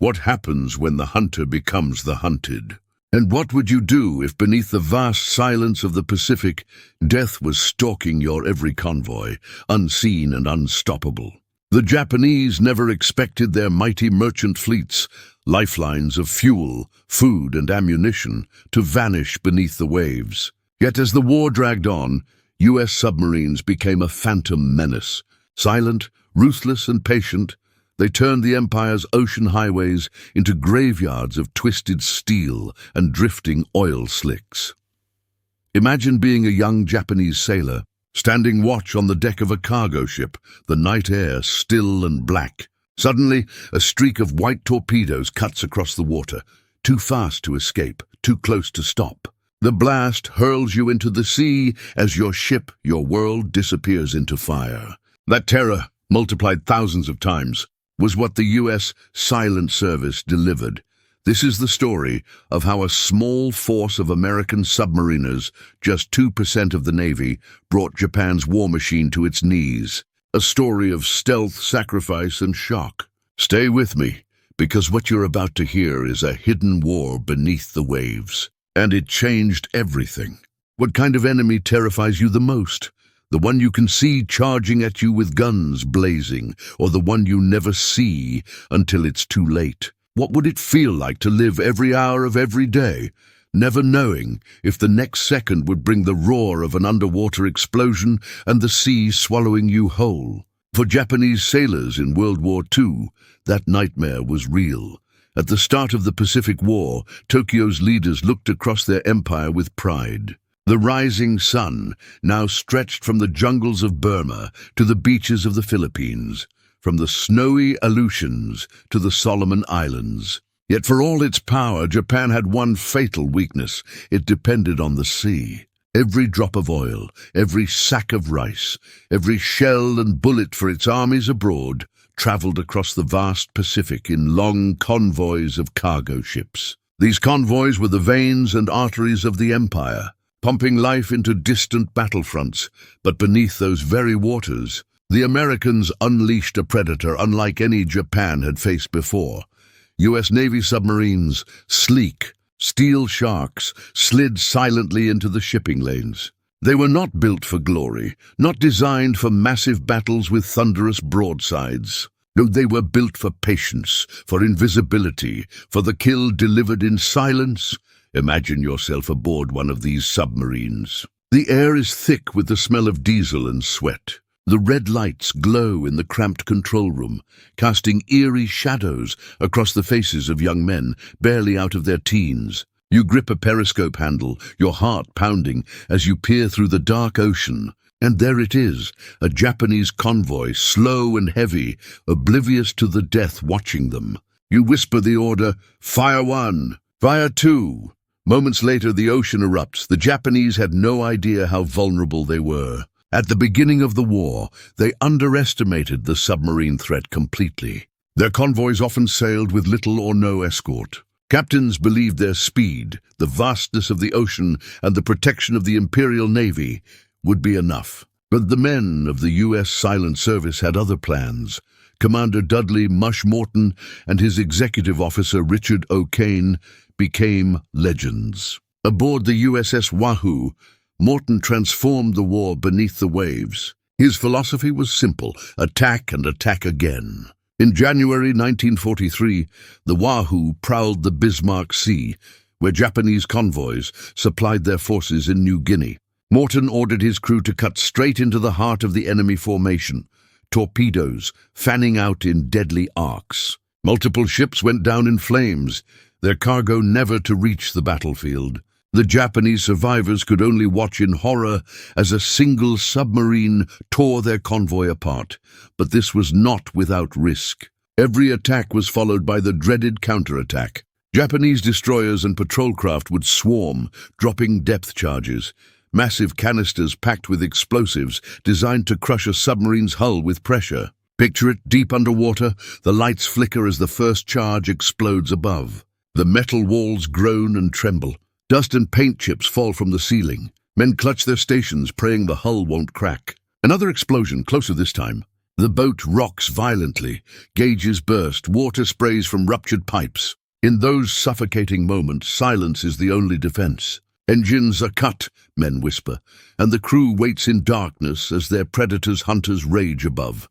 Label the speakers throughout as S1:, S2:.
S1: What happens when the hunter becomes the hunted? And what would you do if beneath the vast silence of the Pacific, death was stalking your every convoy, unseen and unstoppable? The Japanese never expected their mighty merchant fleets, lifelines of fuel, food and ammunition, to vanish beneath the waves. Yet as the war dragged on, U.S. submarines became a phantom menace. Silent, ruthless and patient, they turned the Empire's ocean highways into graveyards of twisted steel and drifting oil slicks. Imagine being a young Japanese sailor, standing watch on the deck of a cargo ship, the night air still and black. Suddenly, a streak of white torpedoes cuts across the water, too fast to escape, too close to stop. The blast hurls you into the sea as your ship, your world, disappears into fire. That terror, multiplied thousands of times, was what the U.S. Silent Service delivered. This is the story of how a small force of American submariners, just 2% of the Navy, brought Japan's war machine to its knees. A story of stealth, sacrifice, and shock. Stay with me, because what you're about to hear is a hidden war beneath the waves. And it changed everything. What kind of enemy terrifies you the most? The one you can see charging at you with guns blazing, or the one you never see until it's too late? What would it feel like to live every hour of every day, never knowing if the next second would bring the roar of an underwater explosion and the sea swallowing you whole? For Japanese sailors in World War II, that nightmare was real. At the start of the Pacific War, Tokyo's leaders looked across their empire with pride. The rising sun now stretched from the jungles of Burma to the beaches of the Philippines, from the snowy Aleutians to the Solomon Islands. Yet for all its power, Japan had one fatal weakness. It depended on the sea. Every drop of oil, every sack of rice, every shell and bullet for its armies abroad traveled across the vast Pacific in long convoys of cargo ships. These convoys were the veins and arteries of the empire, pumping life into distant battlefronts. But beneath those very waters, the Americans unleashed a predator unlike any Japan had faced before. U.S. Navy submarines, sleek, steel sharks, slid silently into the shipping lanes. They were not built for glory, not designed for massive battles with thunderous broadsides. No, they were built for patience, for invisibility, for the kill delivered in silence. Imagine yourself aboard one of these submarines. The air is thick with the smell of diesel and sweat. The red lights glow in the cramped control room, casting eerie shadows across the faces of young men barely out of their teens. You grip a periscope handle, your heart pounding as you peer through the dark ocean. And there it is, a Japanese convoy, slow and heavy, oblivious to the death watching them. You whisper the order, "Fire 1, Fire 2. Moments later, the ocean erupts. The Japanese had no idea how vulnerable they were. At the beginning of the war, they underestimated the submarine threat completely. Their convoys often sailed with little or no escort. Captains believed their speed, the vastness of the ocean, and the protection of the Imperial Navy would be enough. But the men of the U.S. Silent Service had other plans. Commander Dudley Mush Morton and his executive officer Richard O'Kane became legends. Aboard the USS Wahoo, Morton transformed the war beneath the waves. His philosophy was simple: attack and attack again. In January 1943, the Wahoo prowled the Bismarck Sea, where Japanese convoys supplied their forces in New Guinea. Morton ordered his crew to cut straight into the heart of the enemy formation, torpedoes fanning out in deadly arcs. Multiple ships went down in flames, their cargo never to reach the battlefield. The Japanese survivors could only watch in horror as a single submarine tore their convoy apart. But this was not without risk. Every attack was followed by the dreaded counterattack. Japanese destroyers and patrol craft would swarm, dropping depth charges, massive canisters packed with explosives designed to crush a submarine's hull with pressure. Picture it, deep underwater, the lights flicker as the first charge explodes above. The metal walls groan and tremble. Dust and paint chips fall from the ceiling. Men clutch their stations, praying the hull won't crack. Another explosion, closer this time. The boat rocks violently, gauges burst, water sprays from ruptured pipes. In those suffocating moments, silence is the only defense. Engines are cut, men whisper, and the crew waits in darkness as their predators' hunters rage above.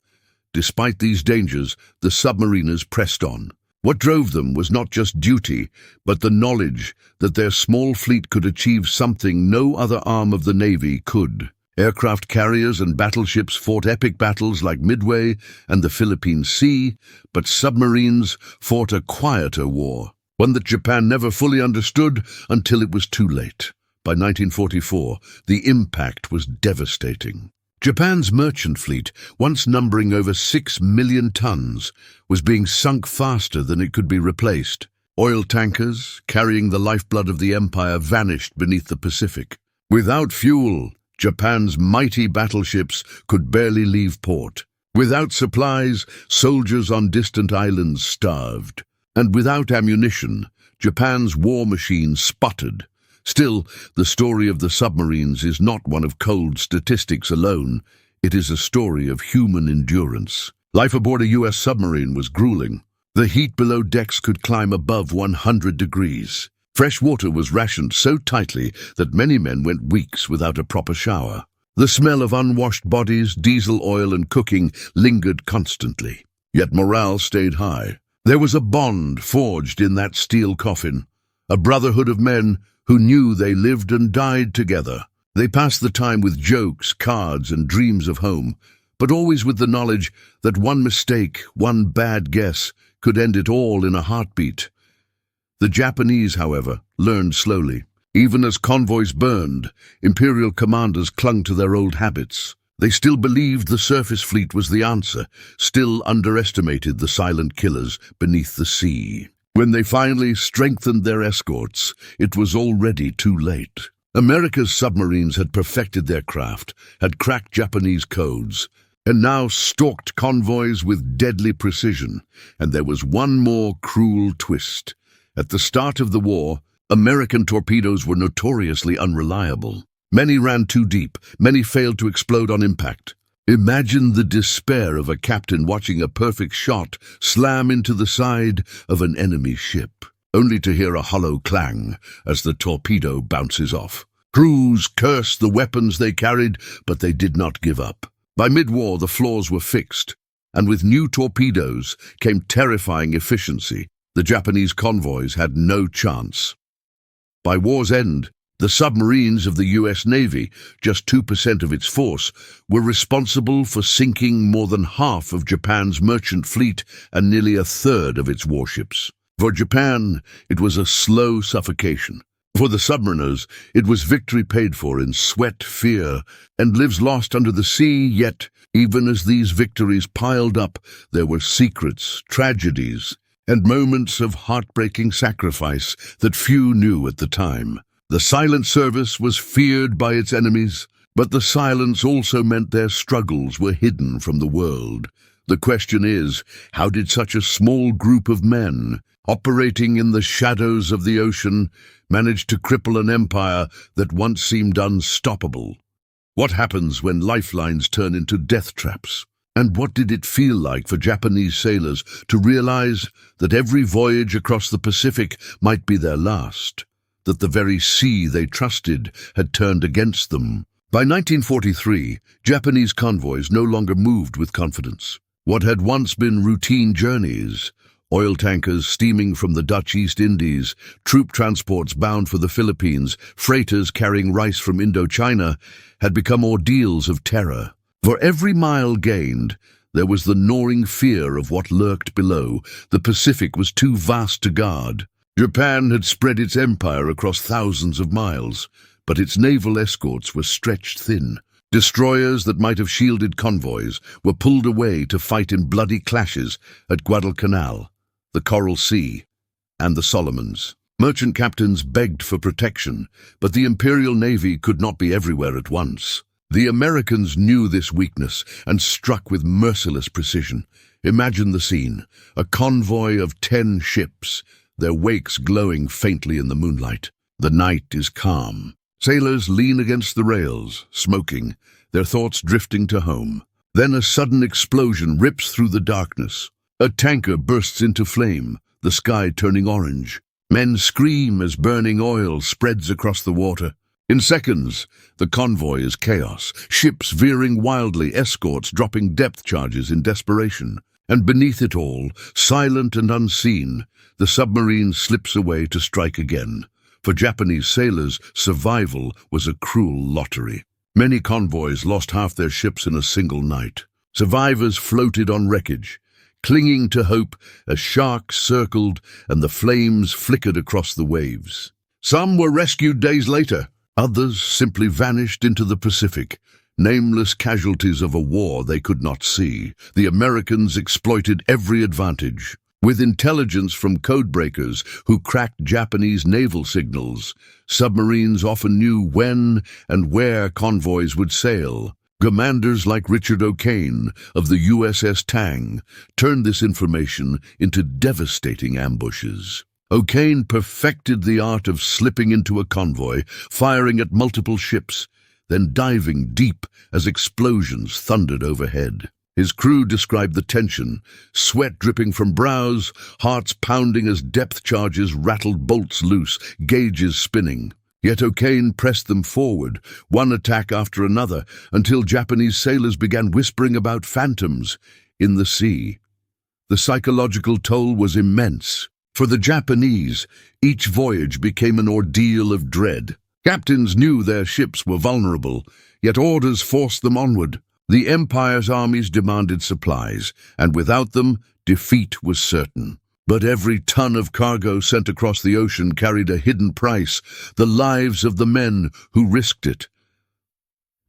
S1: Despite these dangers, the submariners pressed on. What drove them was not just duty, but the knowledge that their small fleet could achieve something no other arm of the Navy could. Aircraft carriers and battleships fought epic battles like Midway and the Philippine Sea, but submarines fought a quieter war, one that Japan never fully understood until it was too late. By 1944, the impact was devastating. Japan's merchant fleet, once numbering over 6 million tons, was being sunk faster than it could be replaced. Oil tankers, carrying the lifeblood of the empire, vanished beneath the Pacific. Without fuel, Japan's mighty battleships could barely leave port. Without supplies, soldiers on distant islands starved. And without ammunition, Japan's war machine sputtered. Still, the story of the submarines is not one of cold statistics alone. It is a story of human endurance. Life aboard a U.S. submarine was grueling. The heat below decks could climb above 100 degrees. Fresh water was rationed so tightly that many men went weeks without a proper shower. The smell of unwashed bodies, diesel oil, and cooking lingered constantly. Yet morale stayed high. There was a bond forged in that steel coffin, a brotherhood of men who knew they lived and died together. They passed the time with jokes, cards, and dreams of home, but always with the knowledge that one mistake, one bad guess, could end it all in a heartbeat. The Japanese, however, learned slowly. Even as convoys burned, Imperial commanders clung to their old habits. They still believed the surface fleet was the answer, still underestimated the silent killers beneath the sea. When they finally strengthened their escorts, it was already too late. America's submarines had perfected their craft, had cracked Japanese codes, and now stalked convoys with deadly precision. And there was one more cruel twist. At the start of the war, American torpedoes were notoriously unreliable. Many ran too deep, many failed to explode on impact. Imagine the despair of a captain watching a perfect shot slam into the side of an enemy ship, only to hear a hollow clang as the torpedo bounces off. Crews cursed the weapons they carried, but they did not give up. By mid-war, the flaws were fixed, and with new torpedoes came terrifying efficiency. The Japanese convoys had no chance. By war's end, the submarines of the U.S. Navy, just 2% of its force, were responsible for sinking more than half of Japan's merchant fleet and nearly a third of its warships. For Japan, it was a slow suffocation. For the submariners, it was victory paid for in sweat, fear, and lives lost under the sea. Yet, even as these victories piled up, there were secrets, tragedies, and moments of heartbreaking sacrifice that few knew at the time. The silent service was feared by its enemies, but the silence also meant their struggles were hidden from the world. The question is, how did such a small group of men, operating in the shadows of the ocean, manage to cripple an empire that once seemed unstoppable? What happens when lifelines turn into death traps? And what did it feel like for Japanese sailors to realize that every voyage across the Pacific might be their last, that the very sea they trusted had turned against them? By 1943, Japanese convoys no longer moved with confidence. What had once been routine journeys, oil tankers steaming from the Dutch East Indies, troop transports bound for the Philippines, freighters carrying rice from Indochina, had become ordeals of terror. For every mile gained, there was the gnawing fear of what lurked below. The Pacific was too vast to guard. Japan had spread its empire across thousands of miles, but its naval escorts were stretched thin. Destroyers that might have shielded convoys were pulled away to fight in bloody clashes at Guadalcanal, the Coral Sea, and the Solomons. Merchant captains begged for protection, but the Imperial Navy could not be everywhere at once. The Americans knew this weakness and struck with merciless precision. Imagine the scene: a convoy of 10 ships, their wakes glowing faintly in the moonlight. The night is calm. Sailors lean against the rails, smoking, their thoughts drifting to home. Then a sudden explosion rips through the darkness. A tanker bursts into flame, the sky turning orange. Men scream as burning oil spreads across the water. In seconds, the convoy is chaos, ships veering wildly, escorts dropping depth charges in desperation. And beneath it all, silent and unseen, the submarine slips away to strike again. For Japanese sailors, survival was a cruel lottery. Many convoys lost half their ships in a single night. Survivors floated on wreckage, clinging to hope as sharks circled and the flames flickered across the waves. Some were rescued days later. Others simply vanished into the Pacific, nameless casualties of a war they could not see. The Americans exploited every advantage. With intelligence from codebreakers who cracked Japanese naval signals, submarines often knew when and where convoys would sail. Commanders like Richard O'Kane of the USS Tang turned this information into devastating ambushes. O'Kane perfected the art of slipping into a convoy, firing at multiple ships, then diving deep as explosions thundered overhead. His crew described the tension, sweat dripping from brows, hearts pounding as depth charges rattled bolts loose, gauges spinning. Yet O'Kane pressed them forward, one attack after another, until Japanese sailors began whispering about phantoms in the sea. The psychological toll was immense. For the Japanese, each voyage became an ordeal of dread. Captains knew their ships were vulnerable, yet orders forced them onward. The Empire's armies demanded supplies, and without them, defeat was certain. But every ton of cargo sent across the ocean carried a hidden price, the lives of the men who risked it.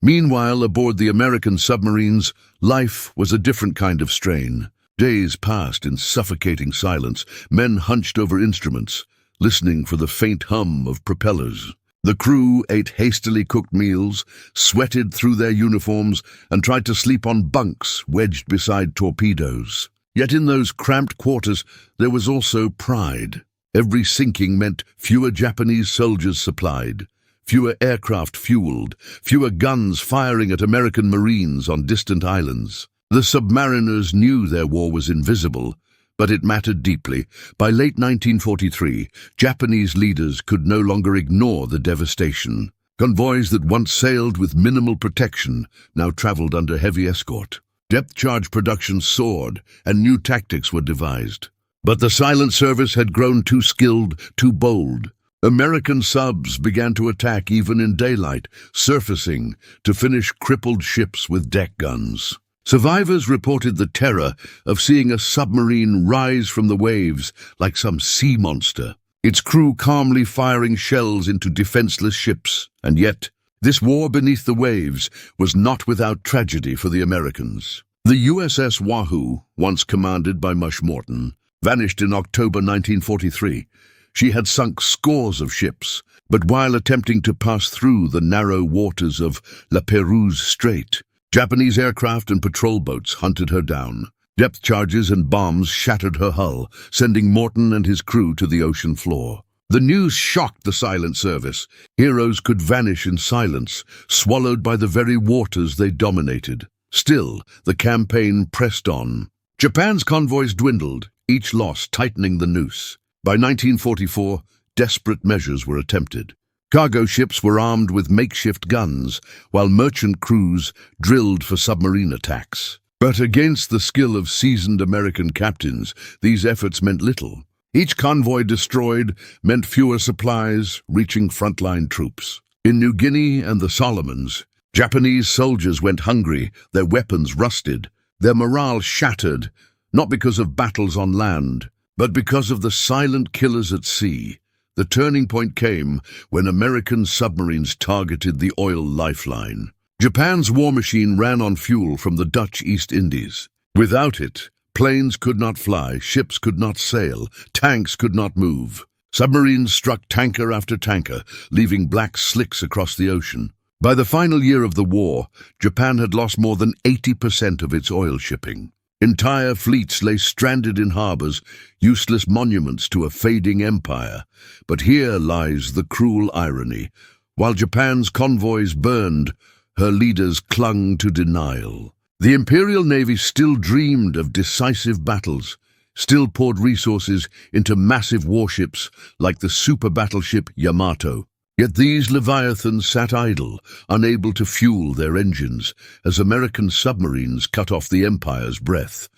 S1: Meanwhile, aboard the American submarines, life was a different kind of strain. Days passed in suffocating silence, men hunched over instruments, listening for the faint hum of propellers. The crew ate hastily cooked meals, sweated through their uniforms, and tried to sleep on bunks wedged beside torpedoes. Yet in those cramped quarters, there was also pride. Every sinking meant fewer Japanese soldiers supplied, fewer aircraft fueled, fewer guns firing at American Marines on distant islands. The submariners knew their war was invisible, but it mattered deeply. By late 1943, Japanese leaders could no longer ignore the devastation. Convoys that once sailed with minimal protection now traveled under heavy escort. Depth charge production soared, and new tactics were devised. But the silent service had grown too skilled, too bold. American subs began to attack even in daylight, surfacing to finish crippled ships with deck guns. Survivors reported the terror of seeing a submarine rise from the waves like some sea monster, its crew calmly firing shells into defenseless ships. And yet, this war beneath the waves was not without tragedy for the Americans. The USS Wahoo, once commanded by Mush Morton, vanished in October 1943. She had sunk scores of ships, but while attempting to pass through the narrow waters of La Pérouse Strait, Japanese aircraft and patrol boats hunted her down. Depth charges and bombs shattered her hull, sending Morton and his crew to the ocean floor. The news shocked the silent service. Heroes could vanish in silence, swallowed by the very waters they dominated. Still, the campaign pressed on. Japan's convoys dwindled, each loss tightening the noose. By 1944, desperate measures were attempted. Cargo ships were armed with makeshift guns, while merchant crews drilled for submarine attacks. But against the skill of seasoned American captains, these efforts meant little. Each convoy destroyed meant fewer supplies reaching frontline troops. In New Guinea and the Solomons, Japanese soldiers went hungry, their weapons rusted, their morale shattered, not because of battles on land, but because of the silent killers at sea. The turning point came when American submarines targeted the oil lifeline. Japan's war machine ran on fuel from the Dutch East Indies. Without it, planes could not fly, ships could not sail, tanks could not move. Submarines struck tanker after tanker, leaving black slicks across the ocean. By the final year of the war, Japan had lost more than 80% of its oil shipping. Entire fleets lay stranded in harbors, useless monuments to a fading empire. But here lies the cruel irony. While Japan's convoys burned, her leaders clung to denial. The Imperial Navy still dreamed of decisive battles, still poured resources into massive warships like the super battleship Yamato. Yet these leviathans sat idle, unable to fuel their engines, as American submarines cut off the Empire's breath.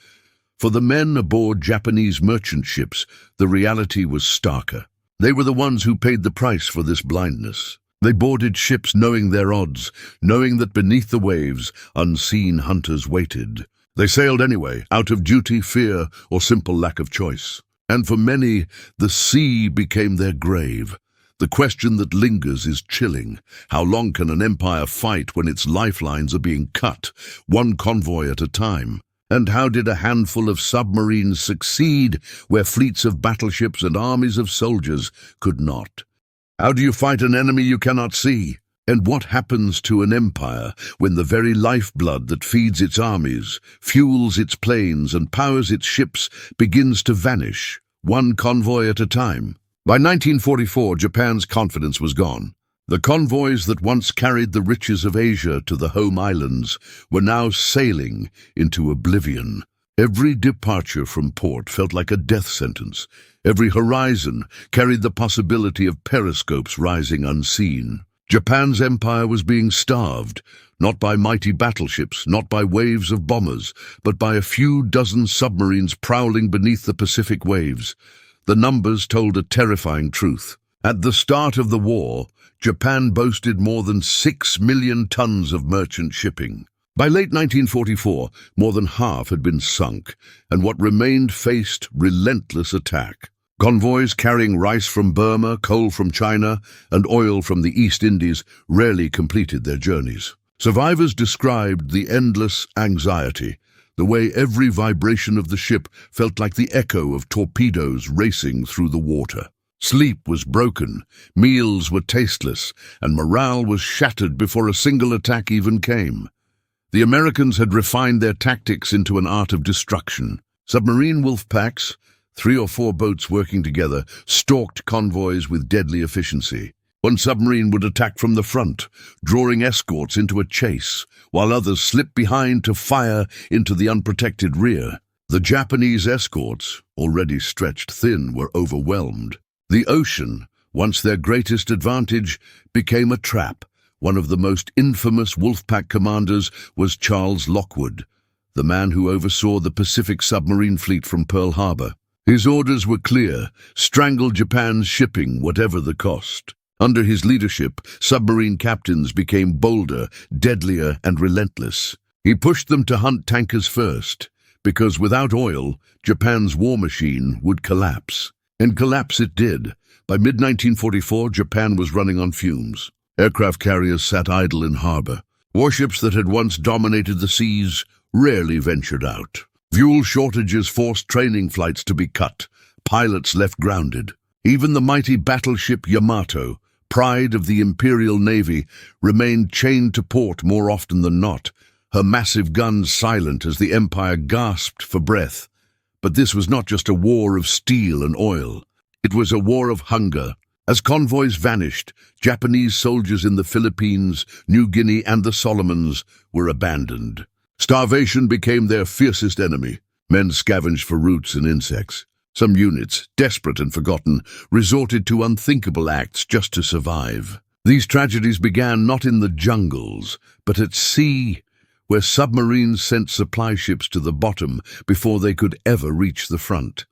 S1: For the men aboard Japanese merchant ships, the reality was starker. They were the ones who paid the price for this blindness. They boarded ships knowing their odds, knowing that beneath the waves, unseen hunters waited. They sailed anyway, out of duty, fear, or simple lack of choice. And for many, the sea became their grave. The question that lingers is chilling. How long can an empire fight when its lifelines are being cut, one convoy at a time? And how did a handful of submarines succeed where fleets of battleships and armies of soldiers could not? How do you fight an enemy you cannot see? And what happens to an empire when the very lifeblood that feeds its armies, fuels its planes, and powers its ships begins to vanish, one convoy at a time? By 1944, Japan's confidence was gone. The convoys that once carried the riches of Asia to the home islands were now sailing into oblivion. Every departure from port felt like a death sentence. Every horizon carried the possibility of periscopes rising unseen. Japan's empire was being starved, not by mighty battleships, not by waves of bombers, but by a few dozen submarines prowling beneath the Pacific waves. The numbers told a terrifying truth. At the start of the war, Japan boasted more than 6 million tons of merchant shipping. By late 1944, more than half had been sunk, and what remained faced relentless attack. Convoys carrying rice from Burma, coal from China, and oil from the East Indies rarely completed their journeys. Survivors described the endless anxiety, the way every vibration of the ship felt like the echo of torpedoes racing through the water. Sleep was broken, meals were tasteless, and morale was shattered before a single attack even came. The Americans had refined their tactics into an art of destruction. Submarine wolf packs, 3 or 4 boats working together, stalked convoys with deadly efficiency. One submarine would attack from the front, drawing escorts into a chase, while others slipped behind to fire into the unprotected rear. The Japanese escorts, already stretched thin, were overwhelmed. The ocean, once their greatest advantage, became a trap. One of the most infamous Wolfpack commanders was Charles Lockwood, the man who oversaw the Pacific submarine fleet from Pearl Harbor. His orders were clear: strangle Japan's shipping, whatever the cost. Under his leadership, submarine captains became bolder, deadlier, and relentless. He pushed them to hunt tankers first, because without oil, Japan's war machine would collapse. And collapse it did. By mid-1944, Japan was running on fumes. Aircraft carriers sat idle in harbor. Warships that had once dominated the seas rarely ventured out. Fuel shortages forced training flights to be cut. Pilots left grounded. Even the mighty battleship Yamato, pride of the Imperial Navy, remained chained to port more often than not, her massive guns silent as the Empire gasped for breath. But this was not just a war of steel and oil. It was a war of hunger. As convoys vanished, Japanese soldiers in the Philippines, New Guinea, and the Solomons were abandoned. Starvation became their fiercest enemy. Men scavenged for roots and insects. Some units, desperate and forgotten, resorted to unthinkable acts just to survive. These tragedies began not in the jungles, but at sea, where submarines sent supply ships to the bottom before they could ever reach the front.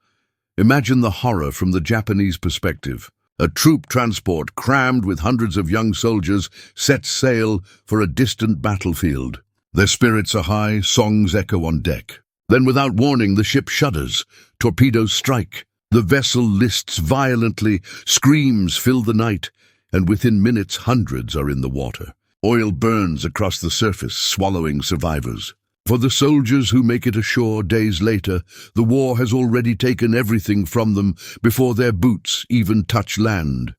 S1: Imagine the horror from the Japanese perspective. A troop transport crammed with hundreds of young soldiers set sail for a distant battlefield. Their spirits are high, songs echo on deck. Then without warning, the ship shudders. Torpedoes strike. The vessel lists violently, screams fill the night, and within minutes hundreds are in the water. Oil burns across the surface, swallowing survivors. For the soldiers who make it ashore days later, the war has already taken everything from them before their boots even touch land.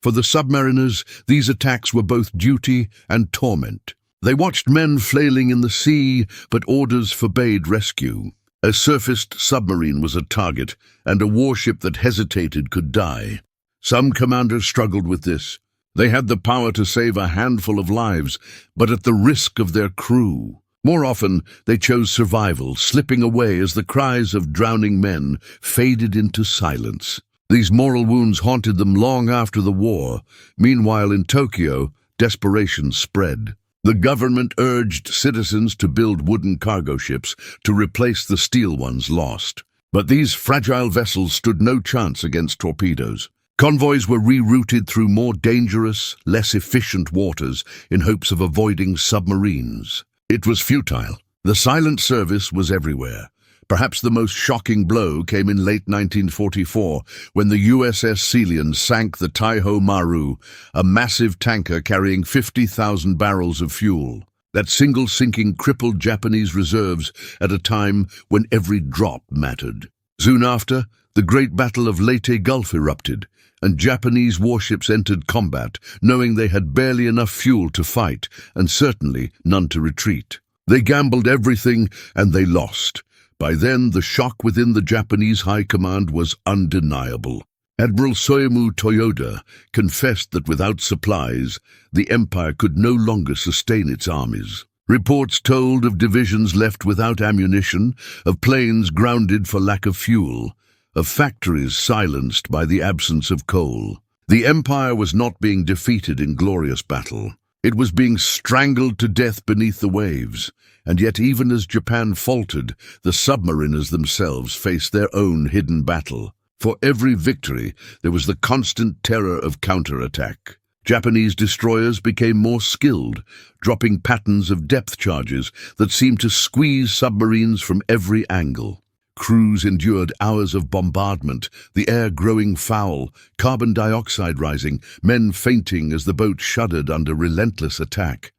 S1: For the submariners, these attacks were both duty and torment. They watched men flailing in the sea, but orders forbade rescue. A surfaced submarine was a target, and a warship that hesitated could die. Some commanders struggled with this. They had the power to save a handful of lives, but at the risk of their crew. More often, they chose survival, slipping away as the cries of drowning men faded into silence. These moral wounds haunted them long after the war. Meanwhile, in Tokyo, desperation spread. The government urged citizens to build wooden cargo ships to replace the steel ones lost. But these fragile vessels stood no chance against torpedoes. Convoys were rerouted through more dangerous, less efficient waters in hopes of avoiding submarines. It was futile. The silent service was everywhere. Perhaps the most shocking blow came in late 1944 when the USS Ceylon sank the Taiho Maru, a massive tanker carrying 50,000 barrels of fuel. That single sinking crippled Japanese reserves at a time when every drop mattered. Soon after, the Great Battle of Leyte Gulf erupted, and Japanese warships entered combat, knowing they had barely enough fuel to fight, and certainly none to retreat. They gambled everything, and they lost. By then, the shock within the Japanese high command was undeniable. Admiral Soemu Toyoda confessed that without supplies, the empire could no longer sustain its armies. Reports told of divisions left without ammunition, of planes grounded for lack of fuel, of factories silenced by the absence of coal. The empire was not being defeated in glorious battle. It was being strangled to death beneath the waves. And yet even as Japan faltered, the submariners themselves faced their own hidden battle. For every victory, there was the constant terror of counterattack. Japanese destroyers became more skilled, dropping patterns of depth charges that seemed to squeeze submarines from every angle. Crews endured hours of bombardment, the air growing foul, carbon dioxide rising, men fainting as the boat shuddered under relentless attack.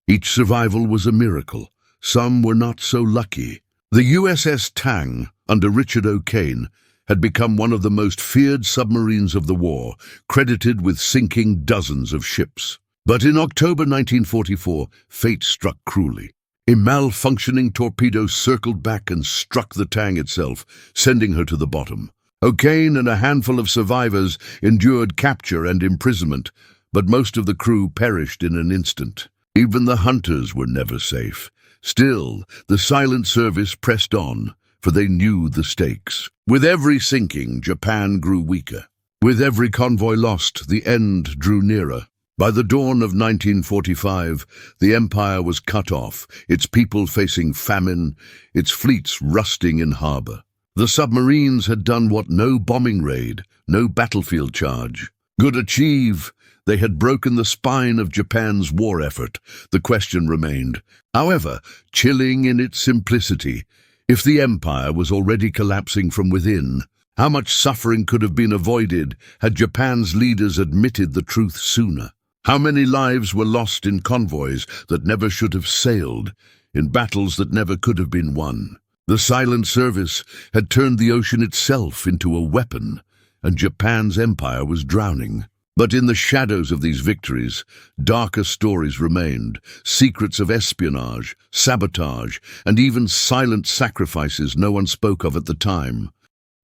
S1: Each survival was a miracle. Some were not so lucky. The USS Tang, under Richard O'Kane, had become one of the most feared submarines of the war, credited with sinking dozens of ships. But in October 1944, fate struck cruelly. A malfunctioning torpedo circled back and struck the Tang itself, sending her to the bottom. O'Kane and a handful of survivors endured capture and imprisonment, but most of the crew perished in an instant. Even the hunters were never safe. Still, the silent service pressed on, for they knew the stakes. With every sinking, Japan grew weaker. With every convoy lost, the end drew nearer. By the dawn of 1945, the empire was cut off, its people facing famine, its fleets rusting in harbor. The submarines had done what no bombing raid, no battlefield charge could achieve. They had broken the spine of Japan's war effort. The question remained, however, chilling in its simplicity, if the empire was already collapsing from within, how much suffering could have been avoided had Japan's leaders admitted the truth sooner? How many lives were lost in convoys that never should have sailed, in battles that never could have been won? The silent service had turned the ocean itself into a weapon, and Japan's empire was drowning. But in the shadows of these victories, darker stories remained, secrets of espionage, sabotage, and even silent sacrifices no one spoke of at the time.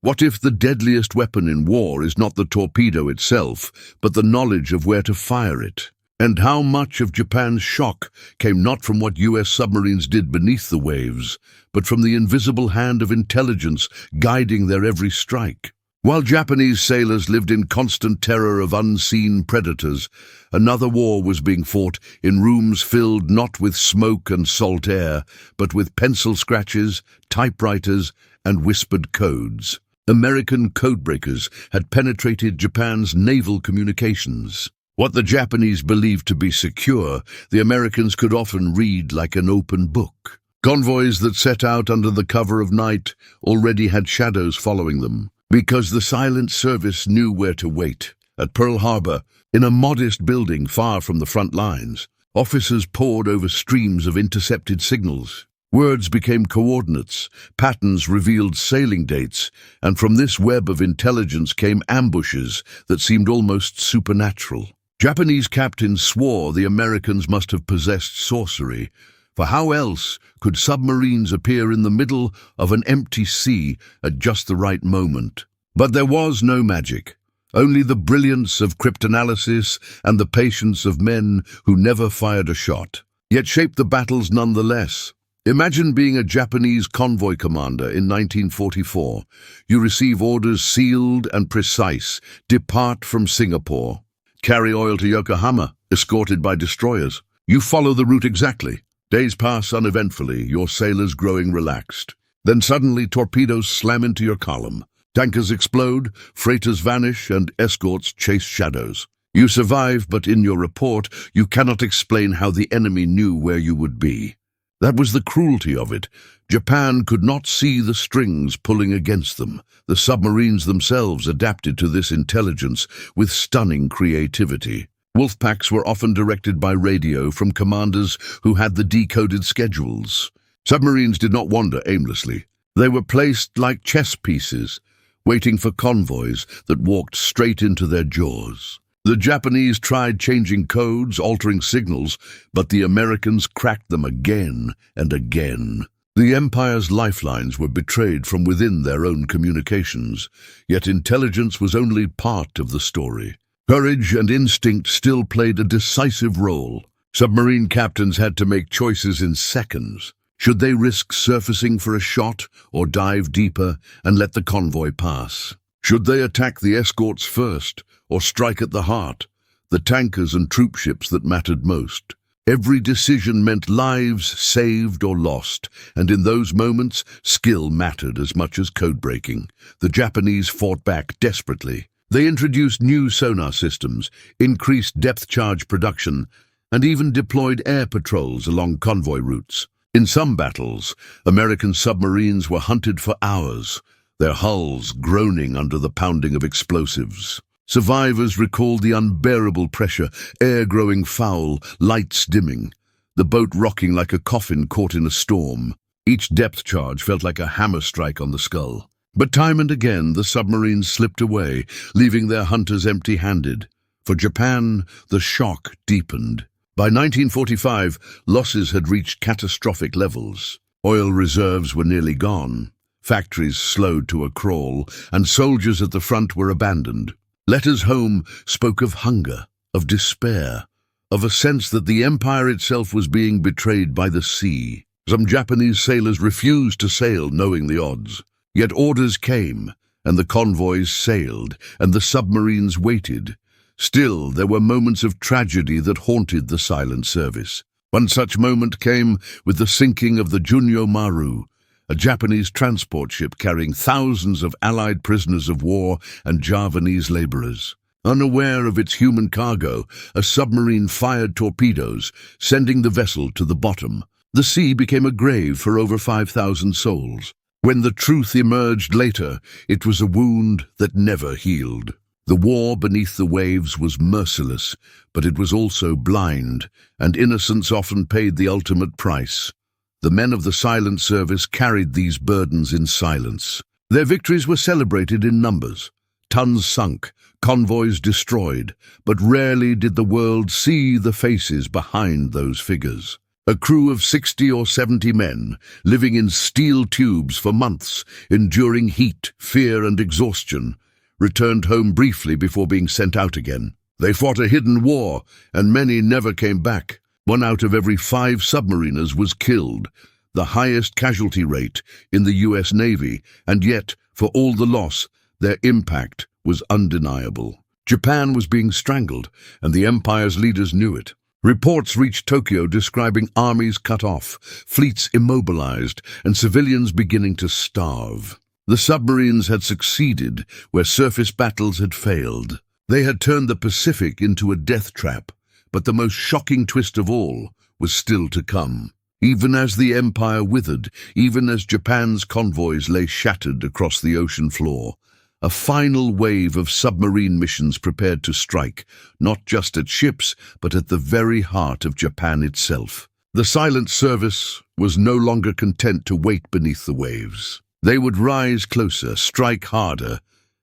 S1: What if the deadliest weapon in war is not the torpedo itself, but the knowledge of where to fire it? And how much of Japan's shock came not from what US submarines did beneath the waves, but from the invisible hand of intelligence guiding their every strike? While Japanese sailors lived in constant terror of unseen predators, another war was being fought in rooms filled not with smoke and salt air, but with pencil scratches, typewriters, and whispered codes. American codebreakers had penetrated Japan's naval communications. What the Japanese believed to be secure, the Americans could often read like an open book. Convoys that set out under the cover of night already had shadows following them, because the silent service knew where to wait. At Pearl Harbor, in a modest building far from the front lines, officers pored over streams of intercepted signals. Words became coordinates, patterns revealed sailing dates, and from this web of intelligence came ambushes that seemed almost supernatural. Japanese captains swore the Americans must have possessed sorcery, for how else could submarines appear in the middle of an empty sea at just the right moment? But there was no magic, only the brilliance of cryptanalysis and the patience of men who never fired a shot, yet shaped the battles nonetheless. Imagine being a Japanese convoy commander in 1944. You receive orders sealed and precise. Depart from Singapore. Carry oil to Yokohama, escorted by destroyers. You follow the route exactly. Days pass uneventfully, your sailors growing relaxed. Then suddenly torpedoes slam into your column. Tankers explode, freighters vanish, and escorts chase shadows. You survive, but in your report, you cannot explain how the enemy knew where you would be. That was the cruelty of it. Japan could not see the strings pulling against them. The submarines themselves adapted to this intelligence with stunning creativity. Wolf packs were often directed by radio from commanders who had the decoded schedules. Submarines did not wander aimlessly. They were placed like chess pieces, waiting for convoys that walked straight into their jaws. The Japanese tried changing codes, altering signals, but the Americans cracked them again and again. The Empire's lifelines were betrayed from within their own communications, yet intelligence was only part of the story. Courage and instinct still played a decisive role. Submarine captains had to make choices in seconds. Should they risk surfacing for a shot or dive deeper and let the convoy pass? Should they attack the escorts first or strike at the heart, the tankers and troop ships that mattered most? Every decision meant lives saved or lost, and in those moments, skill mattered as much as code-breaking. The Japanese fought back desperately. They introduced new sonar systems, increased depth charge production, and even deployed air patrols along convoy routes. In some battles, American submarines were hunted for hours, their hulls groaning under the pounding of explosives. Survivors recalled the unbearable pressure, air growing foul, lights dimming, the boat rocking like a coffin caught in a storm. Each depth charge felt like a hammer strike on the skull. But time and again, the submarines slipped away, leaving their hunters empty-handed. For Japan, the shock deepened. By 1945, losses had reached catastrophic levels. Oil reserves were nearly gone. Factories slowed to a crawl, and soldiers at the front were abandoned. Letters home spoke of hunger, of despair, of a sense that the empire itself was being betrayed by the sea. Some Japanese sailors refused to sail, knowing the odds. Yet orders came, and the convoys sailed, and the submarines waited. Still, there were moments of tragedy that haunted the silent service. One such moment came with the sinking of the Junyo Maru, a Japanese transport ship carrying thousands of Allied prisoners of war and Javanese laborers. Unaware of its human cargo, a submarine fired torpedoes, sending the vessel to the bottom. The sea became a grave for over 5,000 souls. When the truth emerged later, it was a wound that never healed. The war beneath the waves was merciless, but it was also blind, and innocence often paid the ultimate price. The men of the silent service carried these burdens in silence. Their victories were celebrated in numbers. Tons sunk, convoys destroyed, but rarely did the world see the faces behind those figures. A crew of 60 or 70 men, living in steel tubes for months, enduring heat, fear, and exhaustion, returned home briefly before being sent out again. They fought a hidden war, and many never came back. 1 out of every 5 submariners was killed, the highest casualty rate in the US Navy, and yet, for all the loss, their impact was undeniable. Japan was being strangled, and the empire's leaders knew it. Reports reached Tokyo describing armies cut off, fleets immobilized, and civilians beginning to starve. The submarines had succeeded where surface battles had failed. They had turned the Pacific into a death trap, but the most shocking twist of all was still to come. Even as the empire withered, even as Japan's convoys lay shattered across the ocean floor, a final wave of submarine missions prepared to strike, not just at ships, but at the very heart of Japan itself. The silent service was no longer content to wait beneath the waves. They would rise closer, strike harder,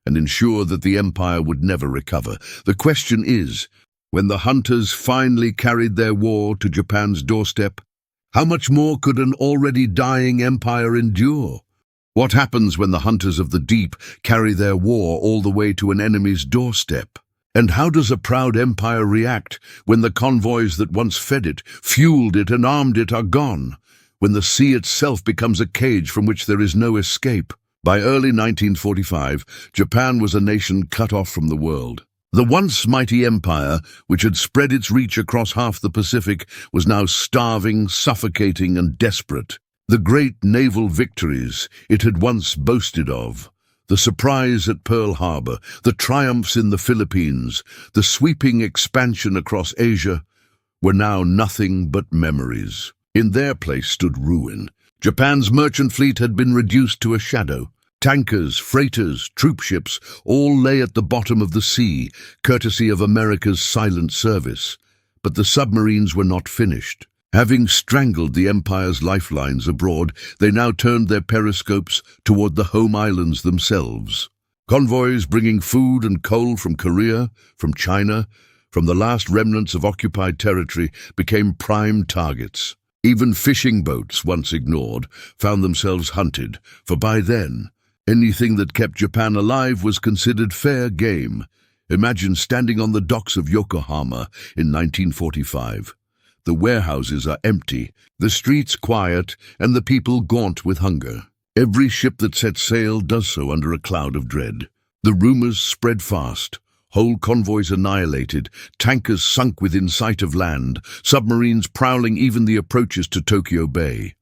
S1: and ensure that the empire would never recover. The question is, when the hunters finally carried their war to Japan's doorstep, how much more could an already dying empire endure? What happens when the hunters of the deep carry their war all the way to an enemy's doorstep? And how does a proud empire react when the convoys that once fed it, fueled it, and armed it are gone? when the sea itself becomes a cage from which there is no escape. By early 1945, Japan was a nation cut off from the world. The once mighty empire, which had spread its reach across half the Pacific, was now starving, suffocating, and desperate. The great naval victories it had once boasted of, the surprise at Pearl Harbor, the triumphs in the Philippines, the sweeping expansion across Asia, were now nothing but memories. In their place stood ruin. Japan's merchant fleet had been reduced to a shadow. Tankers, freighters, troop ships all lay at the bottom of the sea, courtesy of America's silent service. But the submarines were not finished. Having strangled the Empire's lifelines abroad, they now turned their periscopes toward the home islands themselves. Convoys bringing food and coal from Korea, from China, from the last remnants of occupied territory became prime targets. Even fishing boats, once ignored, found themselves hunted, for by then, anything that kept Japan alive was considered fair game. Imagine standing on the docks of Yokohama in 1945. The warehouses are empty, the streets quiet, and the people gaunt with hunger. Every ship that sets sail does so under a cloud of dread. The rumors spread fast. Whole convoys annihilated, tankers sunk within sight of land, submarines prowling even the approaches to Tokyo Bay.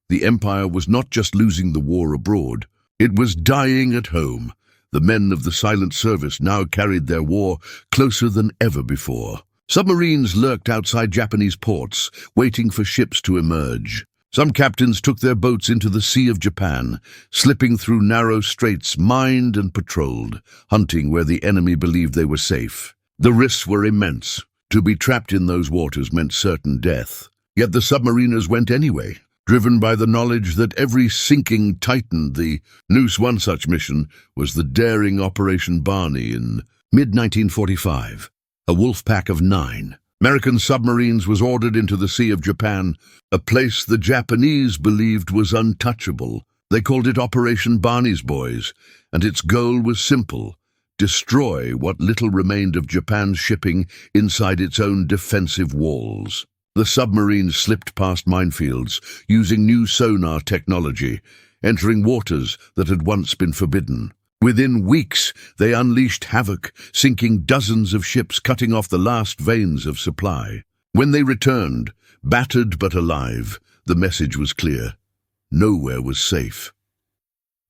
S1: The Empire was not just losing the war abroad, it was dying at home. The men of the silent service now carried their war closer than ever before. Submarines lurked outside Japanese ports, waiting for ships to emerge. Some captains took their boats into the Sea of Japan, slipping through narrow straits mined and patrolled, hunting where the enemy believed they were safe. The risks were immense. To be trapped in those waters meant certain death. Yet the submariners went anyway, driven by the knowledge that every sinking tightened. The Noose. One such mission was the daring Operation Barney in mid-1945. A wolf pack of 9 American submarines was ordered into the Sea of Japan, a place the Japanese believed was untouchable. They called it Operation Barney's Boys, and its goal was simple: destroy what little remained of Japan's shipping inside its own defensive walls. The submarines slipped past minefields, using new sonar technology, entering waters that had once been forbidden. Within weeks, they unleashed havoc, sinking dozens of ships, cutting off the last veins of supply. When they returned, battered but alive, the message was clear: nowhere was safe.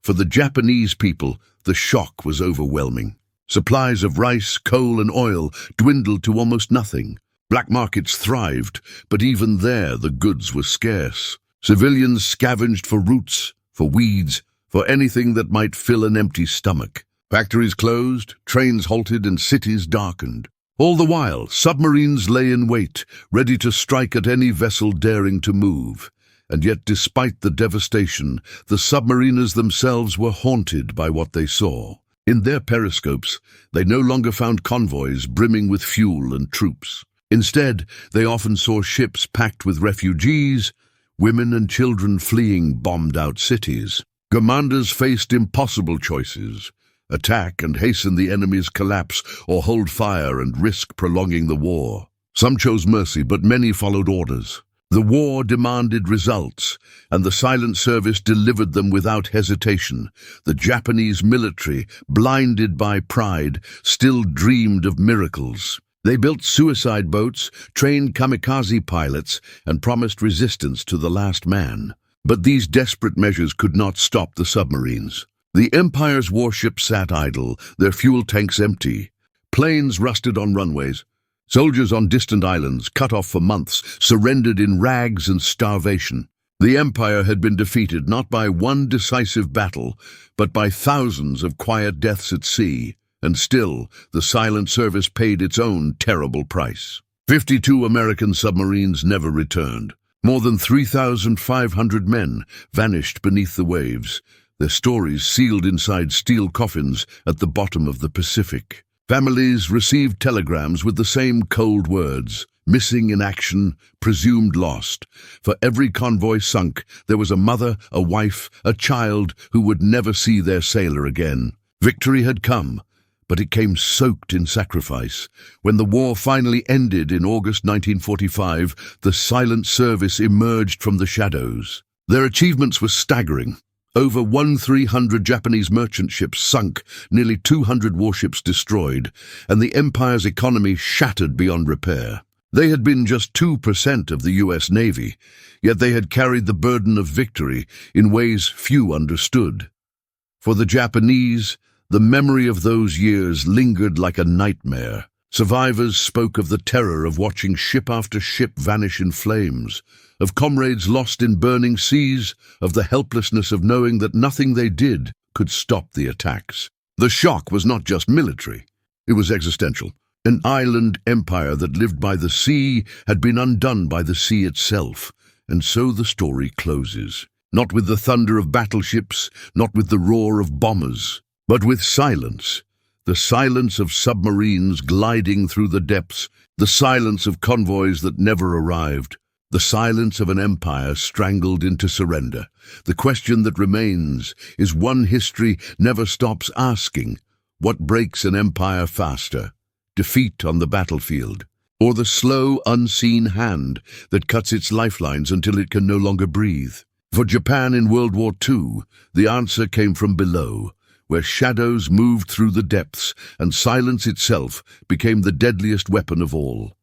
S1: For the Japanese people, the shock was overwhelming. Supplies of rice, coal, and oil dwindled to almost nothing. Black markets thrived, but even there the goods were scarce. Civilians scavenged for roots, for weeds, for anything that might fill an empty stomach. Factories closed, trains halted, and cities darkened. All the while, submarines lay in wait, ready to strike at any vessel daring to move. And yet, despite the devastation, the submariners themselves were haunted by what they saw. In their periscopes, they no longer found convoys brimming with fuel and troops. Instead, they often saw ships packed with refugees, women and children fleeing bombed-out cities. Commanders faced impossible choices: attack and hasten the enemy's collapse, or hold fire and risk prolonging the war. Some chose mercy, but many followed orders. The war demanded results, and the silent service delivered them without hesitation. The Japanese military, blinded by pride, still dreamed of miracles. They built suicide boats, trained kamikaze pilots, and promised resistance to the last man. But these desperate measures could not stop the submarines. The Empire's warships sat idle, their fuel tanks empty. Planes rusted on runways. Soldiers on distant islands, cut off for months, surrendered in rags and starvation. The Empire had been defeated not by one decisive battle, but by thousands of quiet deaths at sea. And still, the silent service paid its own terrible price. 52 American submarines never returned. More than 3,500 men vanished beneath the waves, their stories sealed inside steel coffins at the bottom of the Pacific. Families received telegrams with the same cold words: missing in action, presumed lost. For every convoy sunk, there was a mother, a wife, a child who would never see their sailor again. Victory had come, but it came soaked in sacrifice. When the war finally ended in August 1945, the silent service emerged from the shadows. Their achievements were staggering. Over 1,300 Japanese merchant ships sunk, nearly 200 warships destroyed, and the Empire's economy shattered beyond repair. They had been just 2% of the US Navy, yet they had carried the burden of victory in ways few understood. For the Japanese, the memory of those years lingered like a nightmare. Survivors spoke of the terror of watching ship after ship vanish in flames, of comrades lost in burning seas, of the helplessness of knowing that nothing they did could stop the attacks. The shock was not just military, it was existential. An island empire that lived by the sea had been undone by the sea itself, and so the story closes. Not with the thunder of battleships, not with the roar of bombers, but with silence. The silence of submarines gliding through the depths, the silence of convoys that never arrived, the silence of an empire strangled into surrender. The question that remains is one history never stops asking: what breaks an empire faster? Defeat on the battlefield, or the slow, unseen hand that cuts its lifelines until it can no longer breathe? For Japan in World War II, the answer came from below, where shadows moved through the depths and silence itself became the deadliest weapon of all.